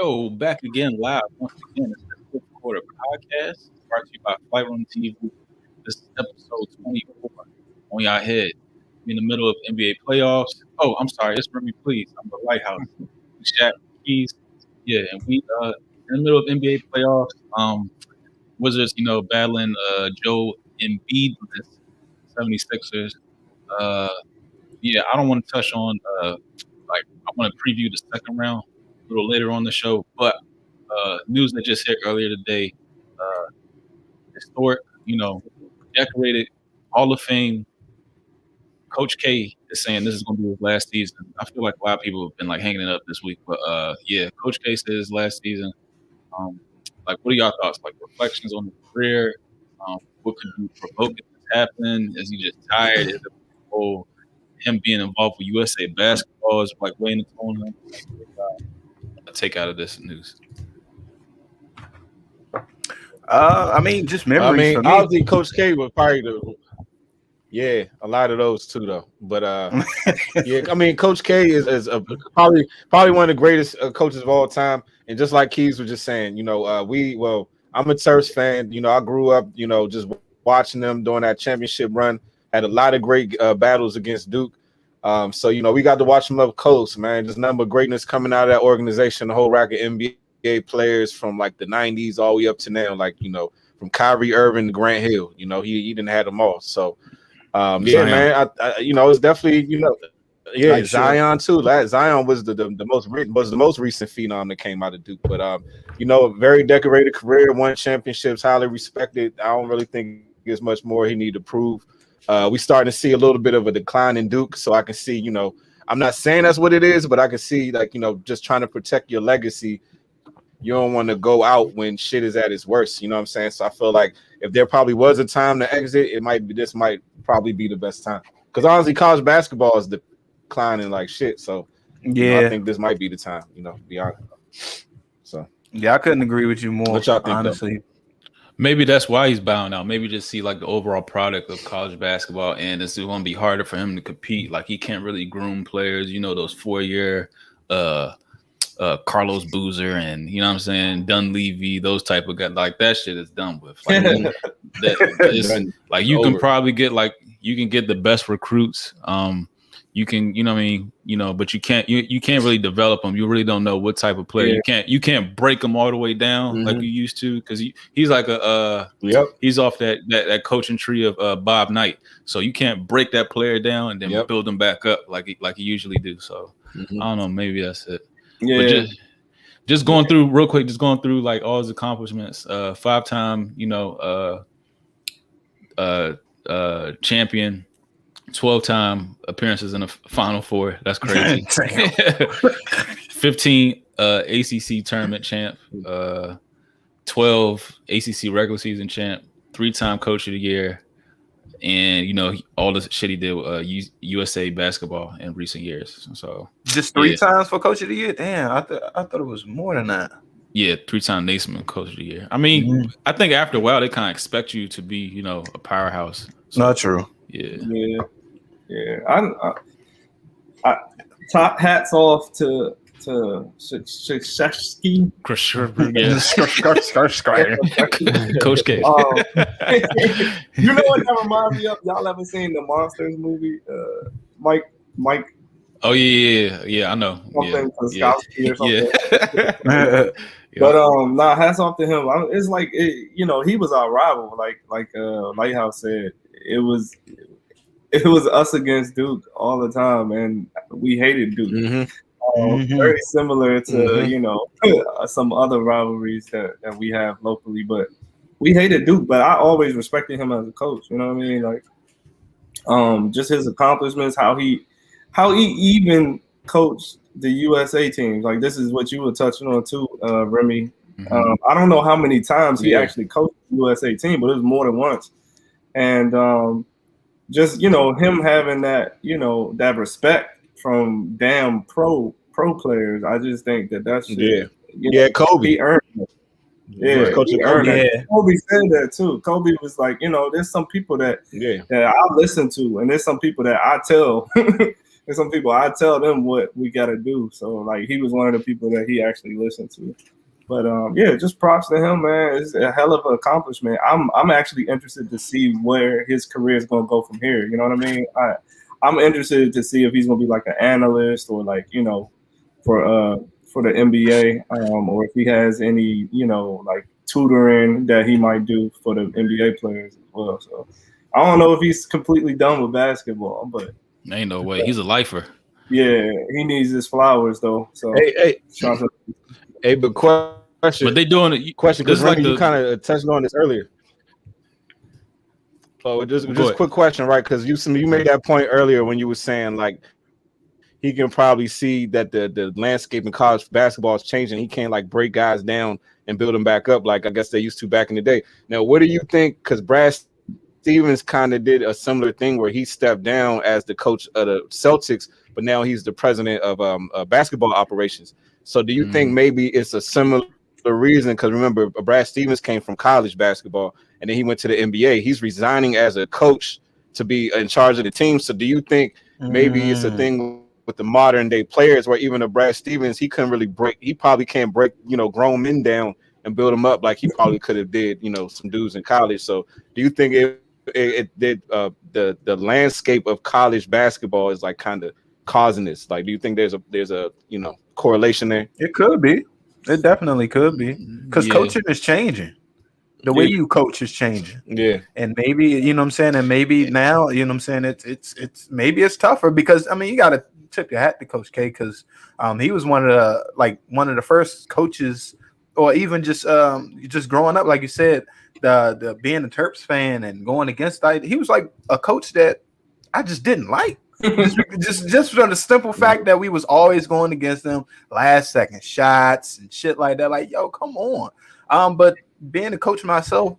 Yo, back again live once again. It's the fifth quarter podcast brought to you by Flight Room TV. This is episode 24 on y'all head. We in the middle of NBA playoffs. Oh, I'm sorry, it's Remy, please. I'm the Lighthouse. Shaq Keys. Yeah, and we in the middle of NBA playoffs. Wizards, battling Joe Embiid with the 76ers. Yeah, I don't want to touch on I want to preview the second round a little later on the show, but news that just hit earlier today, historic, decorated Hall of Fame. Coach K is saying this is going to be his last season. I feel like a lot of people have been hanging it up this week, but yeah, Coach K says last season. What are y'all thoughts? Reflections on the career. What could be provoking this happen? Is he just tired? Is it him being involved with USA basketball is weighing on him? Take out of this news. Just memories. Obviously, Coach K was probably a lot of those too, though. But Coach K is probably one of the greatest coaches of all time. And just like Keys was just saying, I'm a Terps fan. I grew up, just watching them during that championship run. Had a lot of great battles against Duke. So we got to watch them up close, man. Just number of greatness coming out of that organization, the whole rack of NBA players from the 90s all the way up to now, from Kyrie Irving to Grant Hill. He didn't have them all. So Zion. Man, it's definitely Zion too. Zion was the most recent phenom that came out of Duke, but a very decorated career, won championships, highly respected. I don't really think there's much more he need to prove. We starting to see a little bit of a decline in Duke, so I can see, I'm not saying that's what it is, but I can see just trying to protect your legacy. You don't want to go out when shit is at its worst. You know what I'm saying? So I feel like if there probably was a time to exit, this might probably be the best time. Because honestly, college basketball is declining like shit. So I think this might be the time. To be honest. So I couldn't agree with you more. What y'all think, honestly? Though? Maybe that's why he's bowing out. Maybe just see the overall product of college basketball, and it's going to be harder for him to compete. He can't really groom players. Those 4-year Carlos Boozer and you know what I'm saying, Dunleavy, those type of guys. That shit is done with. You can probably get you can get the best recruits. You can, but you can't really develop them. You really don't know what type of player. You can't break them all the way down like you used to, because he's he's off that coaching tree of Bob Knight. So you can't break that player down and then build them back up like you usually do. So I don't know, maybe that's it. Yeah. But just going through real quick, all his accomplishments. 5-time, champion. 12-time appearances in the Final Four. That's crazy. 15 ACC tournament champ, 12 ACC regular season champ, 3-time coach of the year, and all the shit he did with USA basketball in recent years. So just 3 times for coach of the year. Damn, I thought it was more than that. Yeah, 3-time Naismith coach of the year. I mean, I think after a while they kind of expect you to be, a powerhouse. So, not true. Yeah. I top hats off to Krzyzewski. Coach K. You know what that reminds me of? Y'all ever seen the Monsters movie? Mike. Oh yeah, I know. Krzyzewski or something. But hats off to him. It's he was our rival. Like Lighthouse said, it was us against Duke all the time, and we hated Duke. Very similar to some other rivalries that we have locally, but we hated Duke. But I always respected him as a coach. You know what I mean? Just his accomplishments, how he even coached the USA teams. This is what you were touching on too, Remy. I don't know how many times he actually coached the USA team, but it was more than once. And just him having that that respect from damn pro players, I just think that's Kobe. He earned it. Yeah, Coach he earned it. Kobe said that too. Kobe was like, there's some people that I listen to, and there's some people that I tell, there's some people I tell them what we gotta do. So like he was one of the people that he actually listened to. But yeah, just props to him, man. It's a hell of an accomplishment. I'm actually interested to see where his career is gonna go from here. You know what I mean? I'm interested to see if he's gonna be like an analyst or like, you know, for the NBA, or if he has any, you know, like tutoring that he might do for the NBA players as well. So I don't know if he's completely done with basketball, but ain't no way. He's a lifer. yeah, he needs his flowers though. So Hey, but question. But they doing it. Question, because like you kind of touched on this earlier. Oh, just a quick question, right? Because you made that point earlier when you were saying like he can probably see that the landscape in college basketball is changing. He can't like break guys down and build them back up like I guess they used to back in the day. Now, what do you think? Because Brad Stevens kind of did a similar thing where he stepped down as the coach of the Celtics, but now he's the president of basketball operations. So do you think maybe it's a similar reason? Because remember, Brad Stevens came from college basketball and then he went to the NBA. He's resigning as a coach to be in charge of the team. So do you think maybe it's a thing with the modern day players where even a Brad Stevens, he probably can't break, you know, grown men down and build them up like he probably could have did, you know, some dudes in college. So do you think it did the landscape of college basketball is like kind of causing this? Like, do you think there's a you know, correlation there? It could be. It definitely could be, because coaching is changing. The way you coach is changing. Yeah. And maybe, you know what I'm saying, and maybe now, you know what I'm saying, it's maybe it's tougher because I mean you gotta tip your hat to Coach K, because he was one of the first coaches, or even just growing up, like you said, the being a Terps fan and going against he was like a coach that I just didn't like. just for the simple fact that we was always going against them, last second shots and shit like that. Like, yo, come on. But being a coach myself,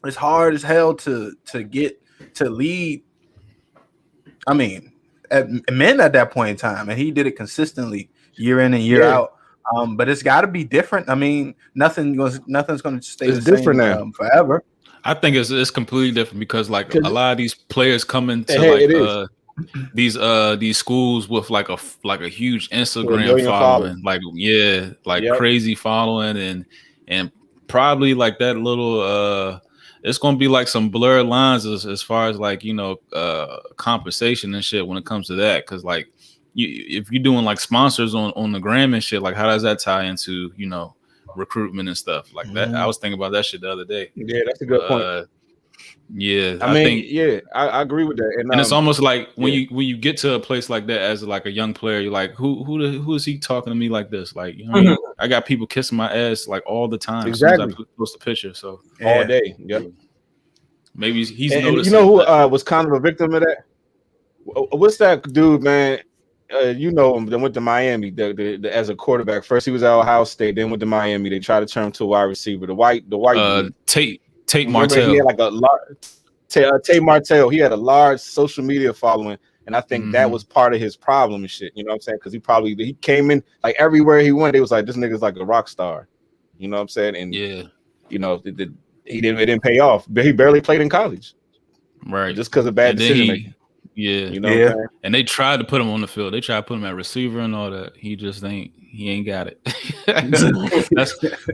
it's hard as hell to get to lead. I mean, men at that point in time, and he did it consistently year in and year out. But it's got to be different. I mean, nothing's going to stay the different same now forever. I think it's completely different because like a lot of these players come into these schools with like a huge Instagram following, like crazy following, and probably like that little it's gonna be like some blurred lines as far as like, you know, compensation and shit when it comes to that, because like if you're doing like sponsors on the gram and shit, like how does that tie into, you know, recruitment and stuff like that? I was thinking about that shit the other day. Yeah, that's a good point. Yeah, I think I agree with that. And it's almost like when you get to a place like that as like a young player, you're like, who is he talking to me like this? Like, you know what I mean? I got people kissing my ass like all the time. Exactly. As soon as I post a picture, so all day. Yep. Maybe he's and noticing. You know who was kind of a victim of that? What's that dude, man? You know him. That went to Miami as a quarterback. First he was at Ohio State, then went to Miami. They tried to turn him to a wide receiver. The white dude. Tate Martell. He had like a Tate Martell. He had a large social media following, and I think that was part of his problem and shit. You know what I'm saying? Because he came in like everywhere he went, they was like, this nigga's like a rock star. You know what I'm saying? And you know, it didn't pay off. But he barely played in college, right? Just because of bad decision making. Yeah, you know. And they tried to put him on the field. They tried to put him at receiver and all that. He just ain't got it.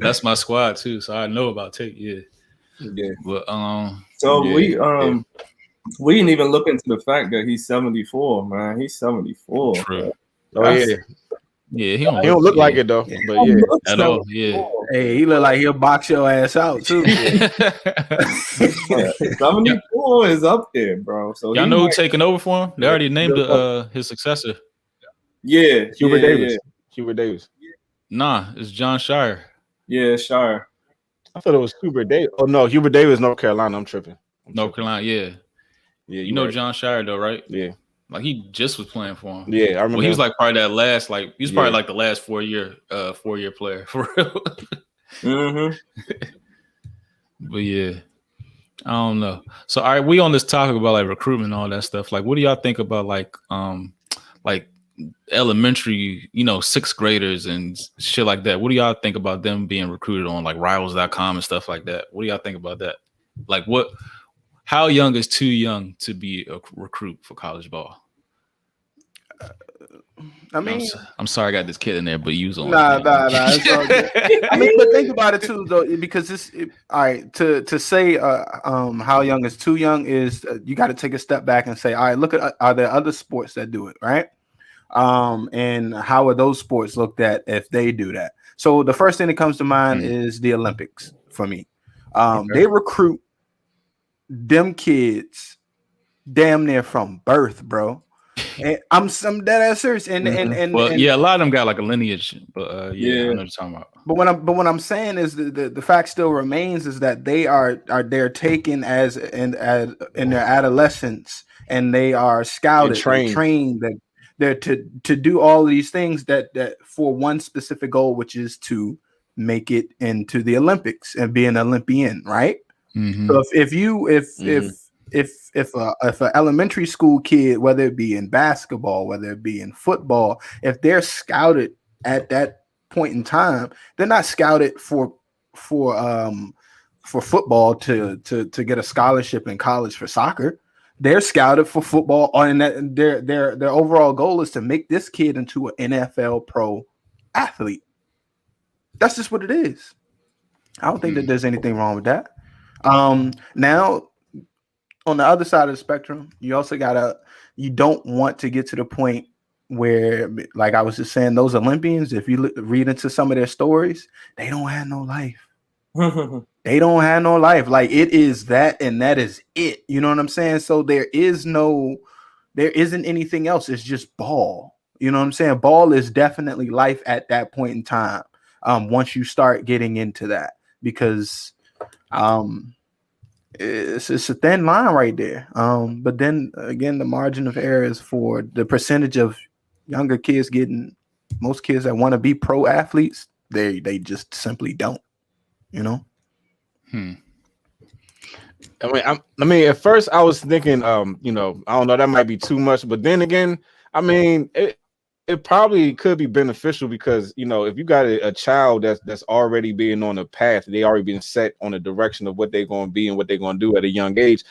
that's my squad too, so I know about Tate. Yeah. But so we didn't even look into the fact that he's 74, man. He's 74. True. Yeah, he don't look like it though. But at all. Yeah. Hey, he look like he'll box your ass out too. 74 is up there, bro. So y'all know who's taking over for him? They already named his successor. Yeah, Hubert Davis. Hubert Davis. Nah, it's John Shire. Yeah, Shire. I thought it was Hubert Davis. Oh no, Hubert Davis, North Carolina. I'm tripping. North Carolina, yeah. You know right. John Shire though, right? Yeah. Like he just was playing for him. Yeah, I remember. Well, he was like probably that last, like he was probably like the last 4-year player for real. But yeah, I don't know. So all right, we on this topic about like recruitment and all that stuff. Like, what do y'all think about like elementary, you know, 6th graders and shit like that? What do y'all think about them being recruited on like rivals.com and stuff like that? What do y'all think about that? Like how young is too young to be a recruit for college ball? I mean, I'm sorry I got this kid in there, but you was on. Nah. It's all good. I mean, but think about it too, though, because all right. To say how young is too young is you got to take a step back and say, all right, look at are there other sports that do it, right? And how are those sports looked at if they do that? So the first thing that comes to mind is the Olympics for me. They recruit them kids damn near from birth, bro. And I'm dead ass serious. And a lot of them got like a lineage, but I know what you're talking about. But what I'm saying is the fact still remains is that they're taken as in their adolescence, and they are scouted, trained that they're to do all of these things that for one specific goal, which is to make it into the Olympics and be an Olympian, right? So if an elementary school kid, whether it be in basketball, whether it be in football, if they're scouted at that point in time, they're not scouted for football to get a scholarship in college for soccer. They're scouted for football, and their overall goal is to make this kid into an NFL pro athlete. That's just what it is. I don't think that there's anything wrong with that. Now, on the other side of the spectrum, you also you don't want to get to the point where, like I was just saying, those Olympians, if you read into some of their stories, they don't have no life. They don't have no life. Like, it is that, and that is it. You know what I'm saying? So there isn't anything else. It's just ball. You know what I'm saying? Ball is definitely life at that point in time. Once you start getting into that, because it's a thin line right there. But then again, the margin of error is for the percentage of younger kids most kids that want to be pro athletes, they just simply don't, you know? I mean, at first I was thinking, I don't know, that might be too much, but then again, I mean, it probably could be beneficial because, if you got a child that's already being on a path, they already been set on a direction of what they're going to be and what they're going to do at a young age.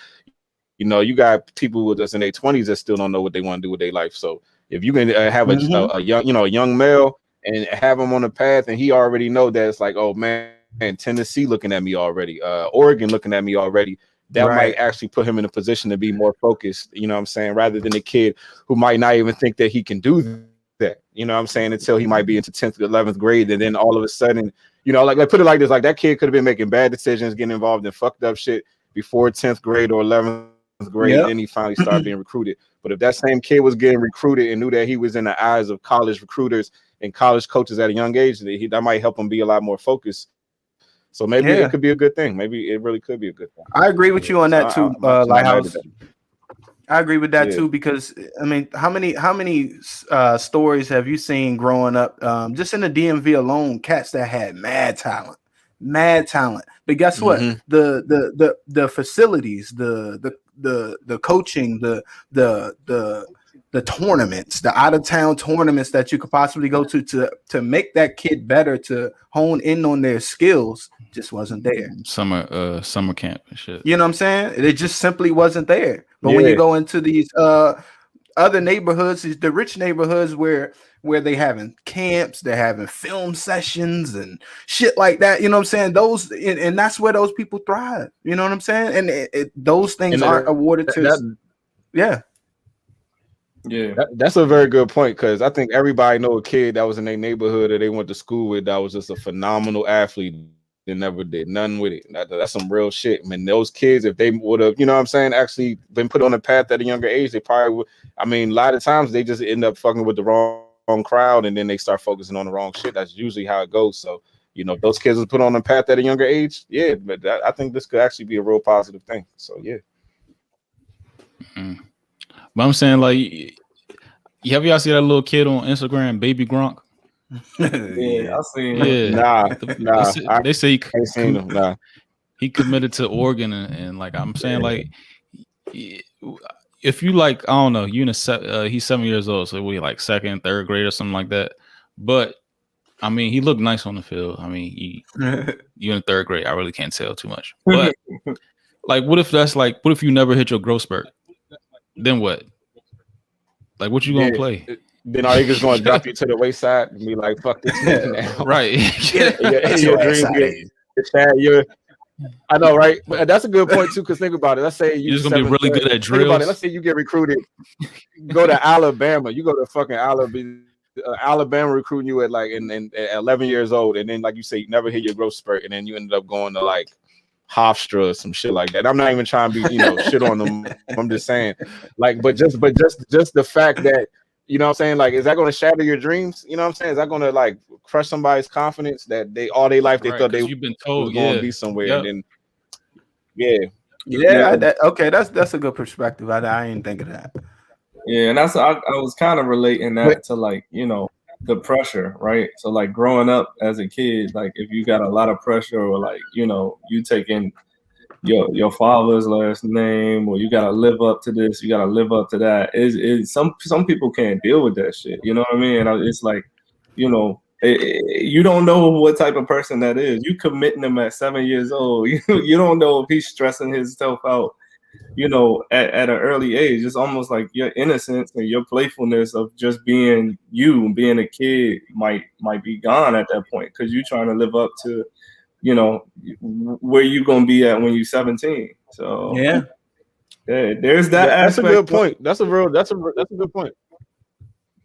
You got people that's in their 20s that still don't know what they want to do with their life. So if you can have a young male and have him on a path, and he already know that it's like, oh man, Tennessee looking at me already, Oregon looking at me already. That might actually put him in a position to be more focused, you know what I'm saying, rather than a kid who might not even think that he can do that, you know what I'm saying, until he might be into 10th or 11th grade, and then all of a sudden, like put it like this, like that kid could have been making bad decisions, getting involved in fucked up shit before 10th grade or 11th grade, and then he finally started being recruited. But if that same kid was getting recruited and knew that he was in the eyes of college recruiters and college coaches at a young age, that might help him be a lot more focused. So maybe it could be a good thing. Maybe it really could be a good thing. I agree with you on that too, Lighthouse. I agree with that too, because I mean, how many stories have you seen growing up, just in the DMV alone, cats that had mad talent, but guess what? The facilities, the coaching, the tournaments, the out of town tournaments that you could possibly go to make that kid better, to hone in on their skills, just wasn't there. Summer camp and shit. You know what I'm saying? It just simply wasn't there. But when you go into these other neighborhoods, the rich neighborhoods where they having camps, they're having film sessions and shit like that. You know what I'm saying? Those and that's where those people thrive. You know what I'm saying? And those things aren't awarded to. Yeah, that's a very good point, because I think everybody know a kid that was in their neighborhood that they went to school with that was just a phenomenal athlete. They never did nothing with it. That's some real shit. I mean, those kids, if they would have, you know what I'm saying, actually been put on a path at a younger age, they probably would. I mean, a lot of times they just end up fucking with the wrong crowd, and then they start focusing on the wrong shit. That's usually how it goes. So, those kids was put on a path at a younger age. Yeah, but I think this could actually be a real positive thing. So, yeah. But I'm saying, like, have y'all see that little kid on Instagram, Baby Gronk? I seen him. Nah. They say I ain't seen him. Nah. He committed to Oregon, and like I'm saying, like, if you like, I don't know, he's 7 years old, so we like second, third grade or something like that. But I mean, he looked nice on the field. I mean, you in third grade, I really can't tell too much. But like, what if you never hit your growth spurt? Then what? Like, what you gonna play? Then are they just gonna drop you to the wayside and be like, "Fuck this nigga now"? Right. Your dream I know, right? But that's a good point too. Because think about it. Let's say you're just gonna be really good at drills. Think about it. Let's say you get recruited, go to Alabama. You go to fucking Alabama recruiting you at like at 11 years old, and then like you say, you never hit your growth spurt, and then you ended up going to like Hofstra or some shit like that. I'm not even trying to be shit on them. I'm just saying, like, but just the fact that. You know what I'm saying? Like, is that going to shatter your dreams? You know what I'm saying? Is that going to like crush somebody's confidence that they all their life they thought they you've been told was going to be somewhere, yep. and then okay, that's a good perspective. I ain't think of that. Yeah, and I was kind of relating that to like the pressure, right? So like growing up as a kid, like if you got a lot of pressure or like you taking your father's last name, or you gotta live up to this, you gotta live up to that. Is some people can't deal with that shit. You know what I mean? It's like, you don't know what type of person that is. You committing him at 7 years old. You don't know if he's stressing himself out. At an early age, it's almost like your innocence and your playfulness of just being being a kid might be gone at that point because you're trying to live up to where you gonna be at when you're 17. So yeah, there's that. That's a good point. That's a good point.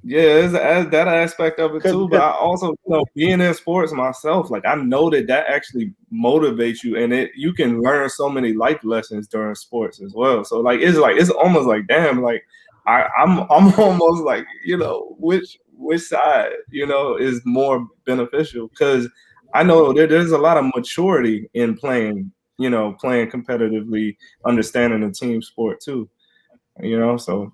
Yeah, there's that aspect of it too. But I also, being in sports myself, like I know that actually motivates you, and you can learn so many life lessons during sports as well. So it's almost like damn, like I'm almost like which side is more beneficial because. I know there's a lot of maturity in playing competitively, understanding the team sport too. So.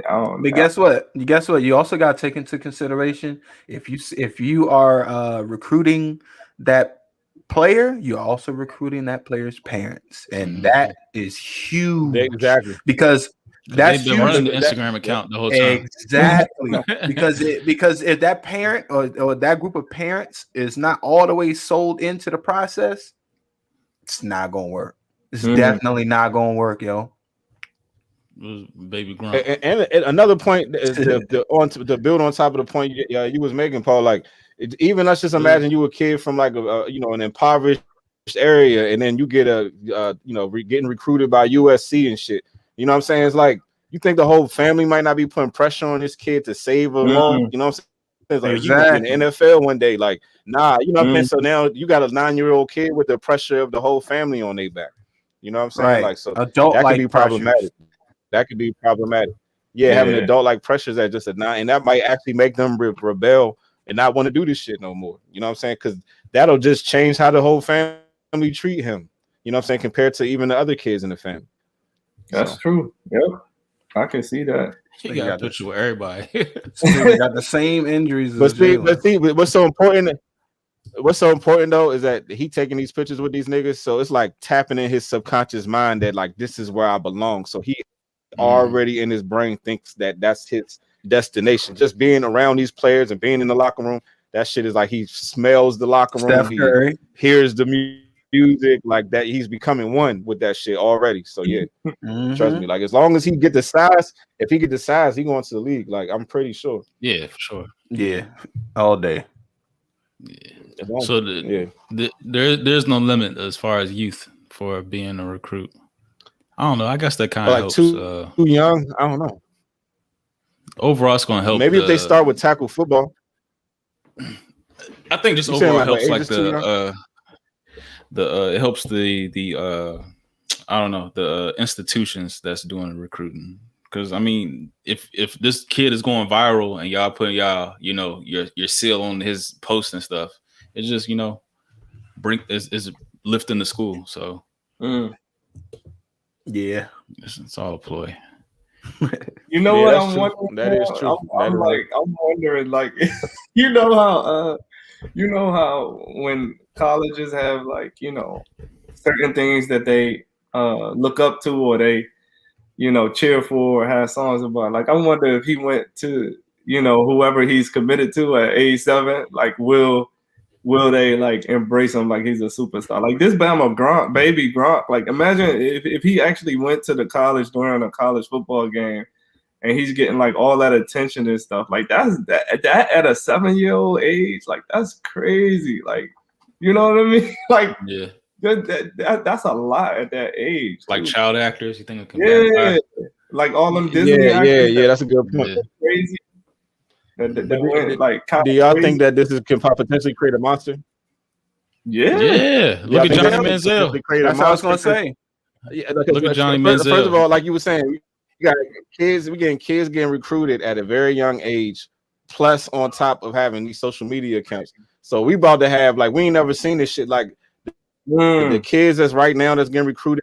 But guess what? You also got to take into consideration if you are recruiting that player, you're also recruiting that player's parents, and that is huge. Exactly, because that's they've been running the Instagram account the whole time. Exactly. because if that parent or that group of parents is not all the way sold into the process, it's not gonna work. It's definitely not gonna work, yo. Baby Grump. And another point is to build on top of the point you was making, Paul. Like, even let's just imagine you a kid from like an impoverished area, and then you get getting recruited by USC and shit. You know what I'm saying? It's like you think the whole family might not be putting pressure on this kid to save them all. You know what I'm saying? It's like you gonna be in the NFL one day. Like, nah, you know what I'm saying? So now you got a 9-year-old kid with the pressure of the whole family on their back. You know what I'm saying? Right. Like, so adult that could like be problematic. That could be problematic. Yeah, having adult like pressures at just a 9, and that might actually make them rebel and not want to do this shit no more. You know what I'm saying? Because that'll just change how the whole family treat him. You know what I'm saying? Compared to even the other kids in the family. That's true. Yep, I can see that. You got a picture with everybody. They got the same injuries. But what's so important? What's so important though is that he taking these pictures with these niggas, so it's like tapping in his subconscious mind that like this is where I belong. So he already in his brain thinks that that's his destination. Just being around these players and being in the locker room, that shit is like he smells the locker room. He hears the music like that. He's becoming one with that shit already. So yeah, trust me. Like as long as he get the size, if he get the size, he going to the league. Like I'm pretty sure. Yeah, for sure. Yeah, all day. Yeah. So there's no limit as far as youth for being a recruit. I don't know. I guess that kind of helps. Too young. I don't know. Overall, it's going to help. Maybe if they start with tackle football. I think just overall helps like it helps the I don't know, the institutions that's doing the recruiting. Because I mean, if this kid is going viral and y'all putting your seal on his post and stuff, it's just is lifting the school. So yeah, it's all a ploy. You know what I'm true. wondering? That is true. I'm wondering, like, you know how when colleges have like certain things that they look up to or they cheer for or have songs about. Like, I wonder if he went to whoever he's committed to at age 7, like will they like embrace him like he's a superstar? Like this Bama Gronk, baby Gronk. Like imagine if he actually went to the college during a college football game and he's getting like all that attention and stuff. Like that at a 7-year-old age, like that's crazy. Like, you know what I mean? Like, yeah, that's a lot at that age. like child actors. You think it can yeah, like all them Disney actors. Yeah, that's a good point. That's crazy. That went, like, do y'all crazy. think that this can potentially create a monster? Yeah. Look at Johnny Manziel. That's what I was gonna say. Yeah, Look at Johnny Manziel. Manziel. First of all, like you were saying, we got kids. We getting kids getting recruited at a very young age. Plus, on top of having these social media accounts, so we about to have like we ain't never seen this shit. Like the kids that's right now that's getting recruited,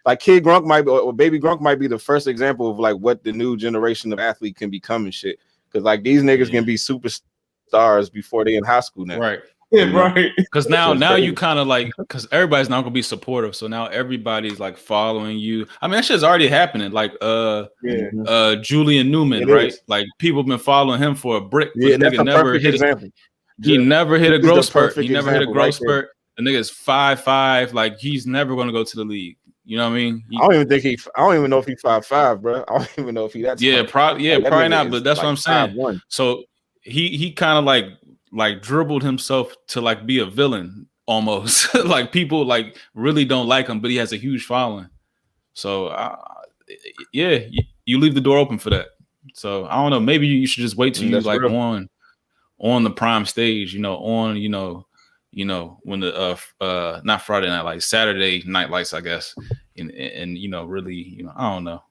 like Kid Grunk might be, or Baby Grunk might be the first example of like what the new generation of athlete can become and shit. Because like these niggas can be superstars before they in high school now. Right. Yeah, right. Because now you kind of like, because everybody's not gonna be supportive, so now everybody's like following you. I mean, that shit's already happening. Like Julian Newman, right? Like people have been following him for a brick. Yeah, that's nigga never hit example. He never hit a growth spurt. He never hit a growth right spurt. The nigga's 5'5". Like he's never gonna go to the league. You know what I mean? I don't even know if he's 5'5", bro. I don't even know if he that's probably not. But that's like what I'm saying. 5'1". So he kind of like dribbled himself to like be a villain almost. Like people like really don't like him, but he has a huge following. So you leave the door open for that. So I don't know. Maybe you should just wait till you like real. on the prime stage. When the not Friday night lights, Saturday night lights, I guess, and really, I don't know.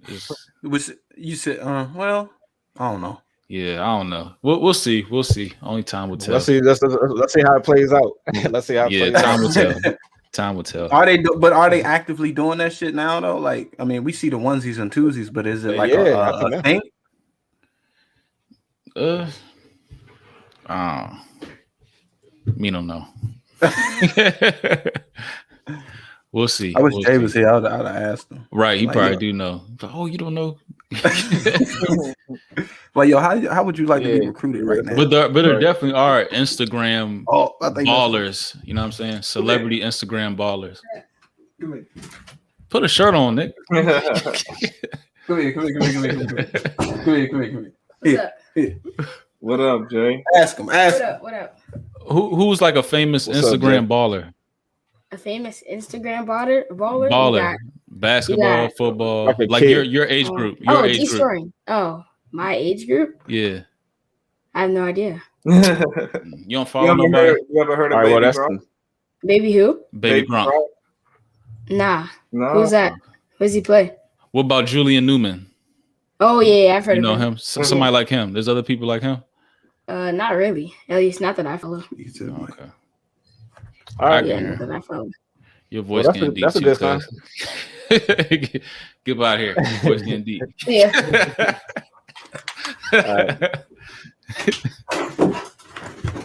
You said, well, I don't know. Yeah, I don't know. We'll see. We'll see. Only time will tell. Let's see how it plays out. Let's see how it plays time out. will tell. Time will tell. Are they actively doing that shit now though? Like, I mean, we see the onesies and twosies, but is it like a thing? Me don't know. We'll see. I wish Jay was here. I'd have asked him. Right, he probably do know. Oh, you don't know. Like, yo, how would you like to be recruited right now? But there definitely are Instagram ballers. That's... You know what I'm saying? Celebrity Instagram ballers. Put a shirt on, Nick. Come here. What up, Jay? Ask him. What up? Who's like a famous Instagram baller? A famous Instagram baller? Baller. Basketball, football. Like your age group. Your age group. Oh, my age group? Yeah. I have no idea. You don't follow nobody? You ever heard of Baby Grunk? Baby who? Baby Grunk. Nah. No. Who's that? Who does he play? What about Julian Newman? Oh yeah, I've heard of him. You know him? Somebody like him. There's other people like him? Not really. At least not that I follow. Okay. All right. Yeah, not that I follow. Your voice getting deep. That's a good sign. Get out of here. Your voice getting deep. Yeah.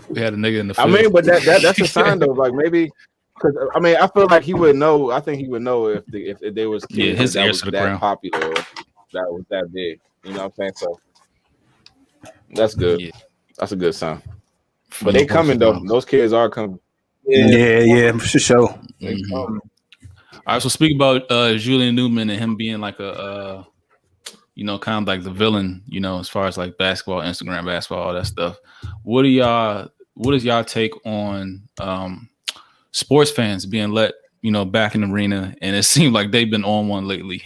We had a nigga in the field. I mean, but that's a sign though. Like maybe, because I mean, I feel like he would know. I think he would know if there was kids his that ears was to the that ground. popular, or that was that big. You know what I'm saying? So that's good. Yeah. That's a good sign. But they coming though. Those kids are coming. Yeah, for sure. Mm-hmm. All right, so speak about Julian Newman and him being like a kind of like the villain, as far as like basketball, Instagram basketball, all that stuff. What is y'all take on sports fans being let, back in the arena? And it seemed like they've been on one lately.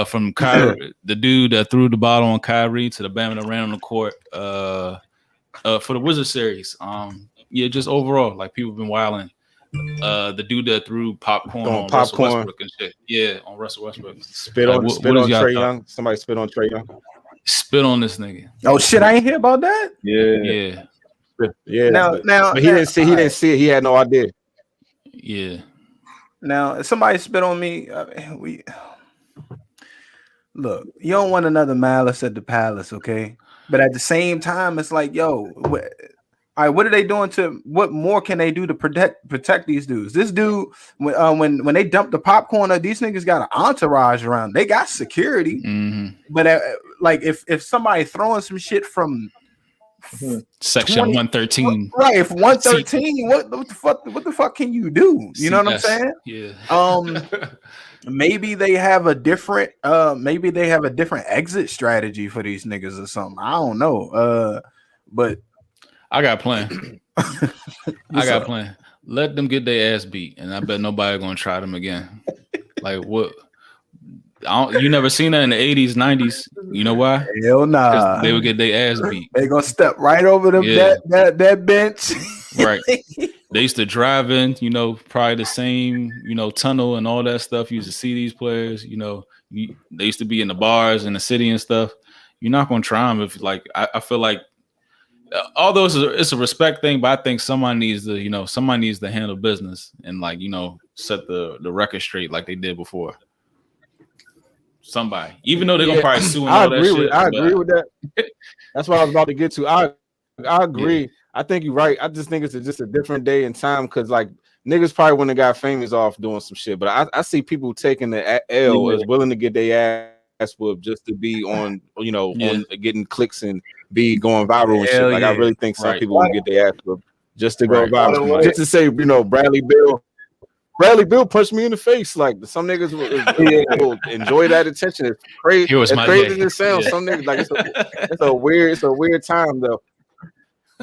From Kyrie, the dude that threw the bottle on Kyrie, to the Bama that ran on the court for the Wizard series. Just overall, like people have been wilding. The dude that threw popcorn on Russell Westbrook and shit. Yeah, on Russell Westbrook. Spit on Trae Young. Somebody spit on Trae Young. Spit on this nigga. Oh shit, I ain't hear about that. Yeah. Now, but he didn't see it. He had no idea. Yeah. Now, if somebody spit on me, look, you don't want another malice at the palace, okay? But at the same time, it's like, yo, all right, what are they doing what more can they do to protect these dudes? This dude, when they dump the popcorn, these niggas got an entourage around. They got security. Mm-hmm. But like if somebody throwing some shit from Section 113. Right. If 113, what the fuck can you do? You know what I'm saying? Yeah. Maybe they have a different exit strategy for these niggas or something. I don't know. But I got a plan. Let them get their ass beat, and I bet nobody gonna try them again. Like what? You never seen that in the 80s, 90s. You know why? Hell nah. They would get their ass beat. They gonna step right over them that bench. Right. They used to drive in, probably the same, tunnel and all that stuff. You used to see these players, they used to be in the bars in the city and stuff. You're not gonna try them if I feel like although it's a respect thing, but I think somebody needs to handle business and set the record straight like they did before. Somebody, even though they're gonna probably sue and all that shit. I agree with that. That's what I was about to get to. I agree. Yeah. I think you're right. I just think it's just a different day and time because niggas probably wouldn't have got famous off doing some shit. But I see people taking the L as willing to get their ass whooped just to be on, on getting clicks and be going viral and shit. I really think some people would get their ass whooped just to go viral, just to say, Bradley Bill punched me in the face. Like some niggas will enjoy that attention. It's crazy. As crazy as it sounds, some niggas it's a weird time though.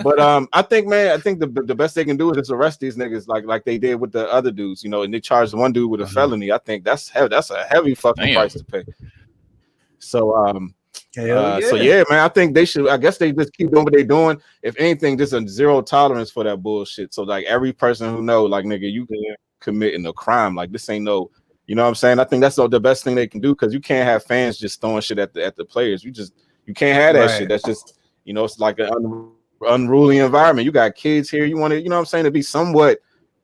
But I think the best they can do is just arrest these niggas like they did with the other dudes, and they charged one dude with a felony. I think that's a heavy fucking price to pay. So so yeah, man, I think they should. I guess they just keep doing what they're doing. If anything, just a zero tolerance for that bullshit. So every person who know, nigga, you can committing a crime. This ain't no, you know what I'm saying? I think that's the best thing they can do because you can't have fans just throwing shit at the players. You can't have that shit. That's just, it's like an unruly environment. You got kids here. You want to, what I'm saying, to be somewhat,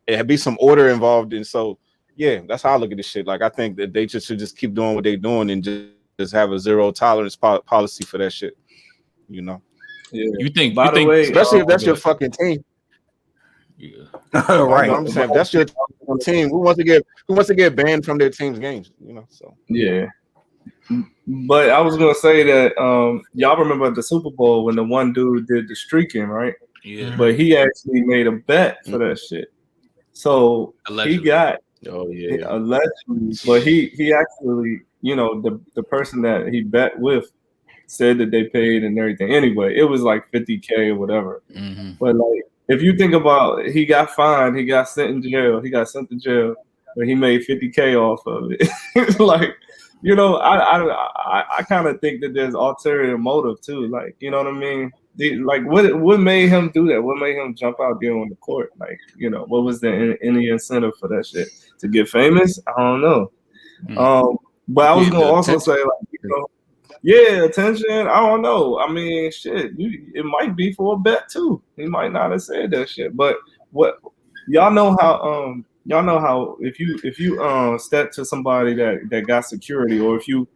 it be some order involved. And so, yeah, that's how I look at this shit. I think that they should just keep doing what they're doing and just have a zero tolerance policy for that shit. Yeah. You think, way, especially if that's your fucking team. Yeah. Right. I'm saying if that's your team, who wants to get banned from their team's games? So yeah. But I was gonna say that y'all remember the Super Bowl when the one dude did the streaking, right? Yeah. But he actually made a bet for that shit. So allegedly. He got allegedly, but he actually, the person that he bet with said that they paid and everything. Anyway, it was like $50K or whatever. Mm-hmm. But if you think about it, he got fined, he got sent to jail, but he made $50K off of it. I kind of think that there's ulterior motive too. You know what I mean? What made him do that? What made him jump out there on the court? What was there any incentive for that shit? To get famous? I don't know. Mm-hmm. But I was gonna also say attention. I don't know. I mean, shit. It might be for a bet too. He might not have said that shit. But what y'all know how if you step to somebody that got security, or if you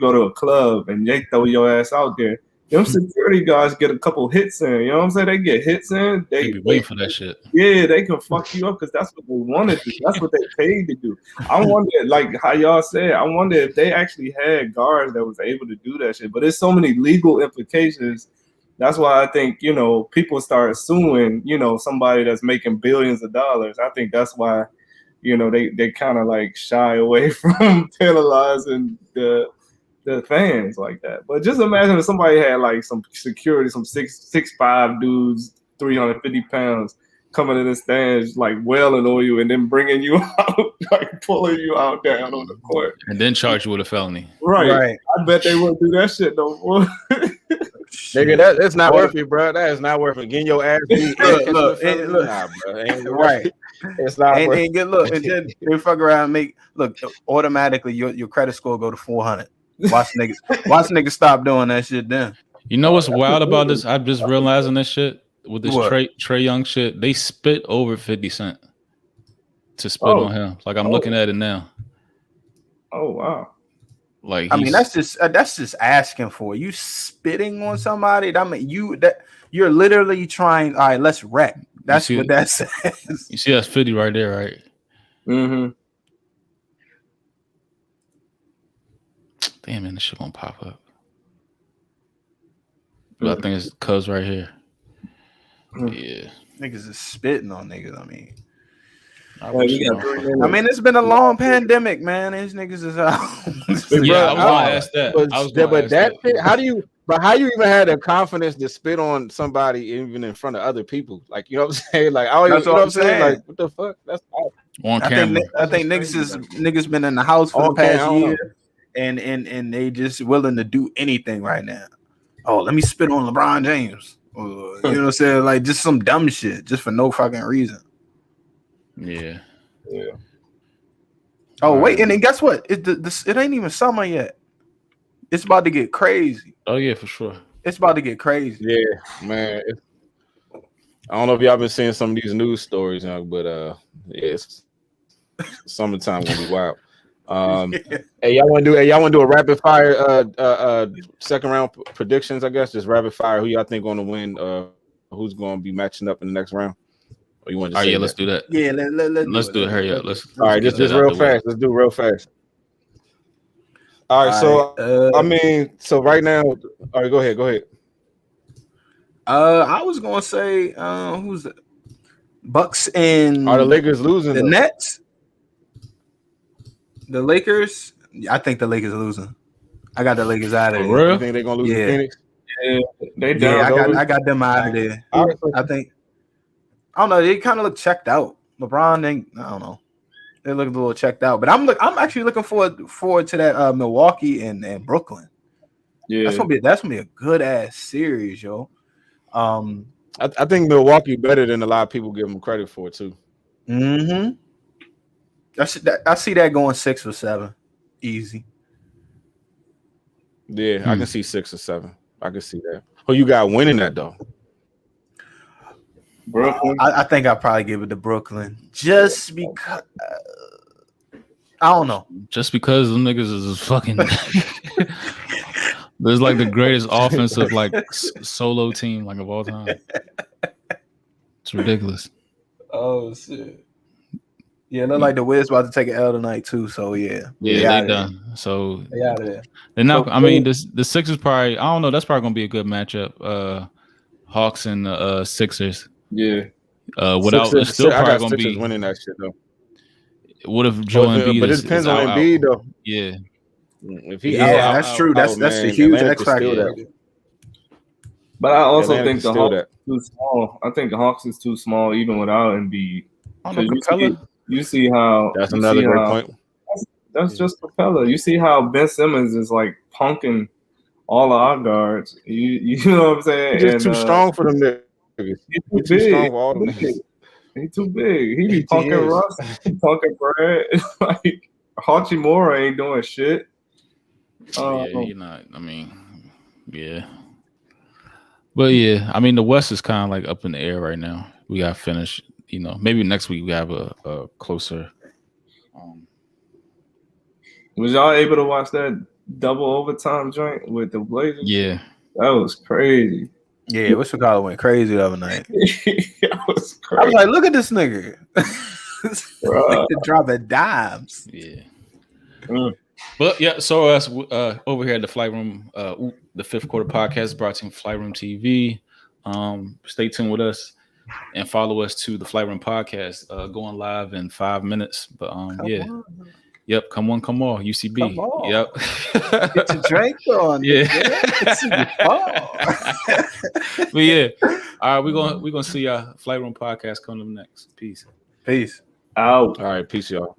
go to a club and they throw your ass out there, them security guys get a couple hits in. You know what I'm saying? They get hits in. They be waiting for that shit. Yeah, they can fuck you up because that's what they wanted to do. That's what they paid to do. I wonder, how y'all said, I wonder if they actually had guards that was able to do that shit. But there's so many legal implications. That's why I think, people start suing, somebody that's making billions of dollars. I think that's why, they kind of shy away from penalizing the fans like that. But just imagine if somebody had some security, some 6'5" dudes, 350 pounds coming in the stands, wailing on you and then bringing you out, pulling you out down on the court. And then charge you with a felony. Right. I bet they wouldn't do that shit no more. Nigga, that's not worth it, bro. That is not worth it. Getting your ass beat. Look. Nah, bro. Right. It's not worth it. And then they fuck around and automatically your credit score go to 400. Watch niggas stop doing that shit then. You know what's wild about this? I'm just realizing this shit with this Trae Young shit. They spit over 50 Cent to spit on him. I'm looking at it now. Oh wow. That's just asking for it. You spitting on somebody. I mean, you're literally trying. All right, let's wreck. That's what that says. You see that's 50 right there, right? Mm-hmm. Damn, man, this shit gonna pop up. But I think it's Cuz right here. Yeah. Niggas is spitting on niggas. I mean, I it's been a long pandemic, man. These niggas is out. Yeah, I was gonna ask that. How you even had the confidence to spit on somebody even in front of other people? Like, you know what I'm saying? Like, you know what I'm saying? Like, what the fuck? That's on camera. I think niggas been in the house for the past year, and they just willing to do anything right now. Oh, let me spit on LeBron James. You know what I'm saying? Like, just some dumb shit, just for no fucking reason. Yeah. Oh, wait, and then guess what? It ain't even summer yet. It's about to get crazy. Oh yeah, for sure. It's about to get crazy. Yeah, man. I don't know if y'all been seeing some of these news stories now, but it's summertime gonna be wild. Hey, y'all want to do a rapid fire second round predictions? I guess just rapid fire. Who y'all think going to win? Who's going to be matching up in the next round? Or you want to? Oh yeah, let's do that. Yeah, let's do it. Hurry up. All right, just real fast. Let's do real fast. All right, so right now, all right, go ahead. I was gonna say, who's it? Bucks and are the Lakers losing? The Nets. The Lakers, I think the Lakers are losing. I got the Lakers out of there. Real? You think they're gonna lose to Phoenix? Yeah, they down. I got them out of there. I think. I don't know. They kind of look checked out. LeBron, I don't know. They look a little checked out. But I'm actually looking forward to that Milwaukee and Brooklyn. Yeah, that's gonna be a good ass series, yo. I think Milwaukee better than a lot of people give them credit for too. Mm-hmm. I see that going 6 or 7, easy. Yeah, I can see 6 or 7. I can see that. Who you got winning that though? Brooklyn. I think I'll probably give it to Brooklyn just because. I don't know. Just because them niggas is fucking. There's like the greatest offensive like solo team like of all time. It's ridiculous. Oh shit. Yeah, look like the Wiz about to take an L tonight too. So yeah, they done. So they out of there. They're not. I mean, the Sixers probably. I don't know. That's probably gonna be a good matchup. Hawks and Sixers. Yeah. Without Sixers, it's still probably gonna Sixers be winning that shit though. What if Joel Embiid? But it depends on Embiid though. Yeah. If he that's true. That's the huge X factor. But I also think the Hawks is too small. I think the Hawks is too small even without Embiid. You see how that's another great point. That's just Capella. You see how Ben Simmons is like punking all of our guards. You know what I'm saying? He's just too strong for them niggas. He's too strong for all of them. He's too big. He be punking Russ, punking Brad. Like Hachimura ain't doing shit. Yeah, you're not. I mean, yeah. But yeah, I mean the West is kind of like up in the air right now. We got to finish. You know, maybe next week we have a closer. Was y'all able to watch that double overtime joint with the Blazers? Yeah, that was crazy. Yeah, what's Chicago went crazy the other night. That was crazy. I was like, look at this nigga. Dropping dimes. Yeah. But yeah, so us over here at the Flight Room, the Fifth Quarter Podcast brought to you Flight Room TV. Stay tuned with us and follow us to the Flight Room Podcast. Going live in 5 minutes. But yeah. Yep, come on, UCB. Come on. Yep. Get your drink on. Yeah. But yeah. All right, we're gonna see y'all. Flight Room Podcast coming up next. Peace. Peace. Out. All right, peace, y'all.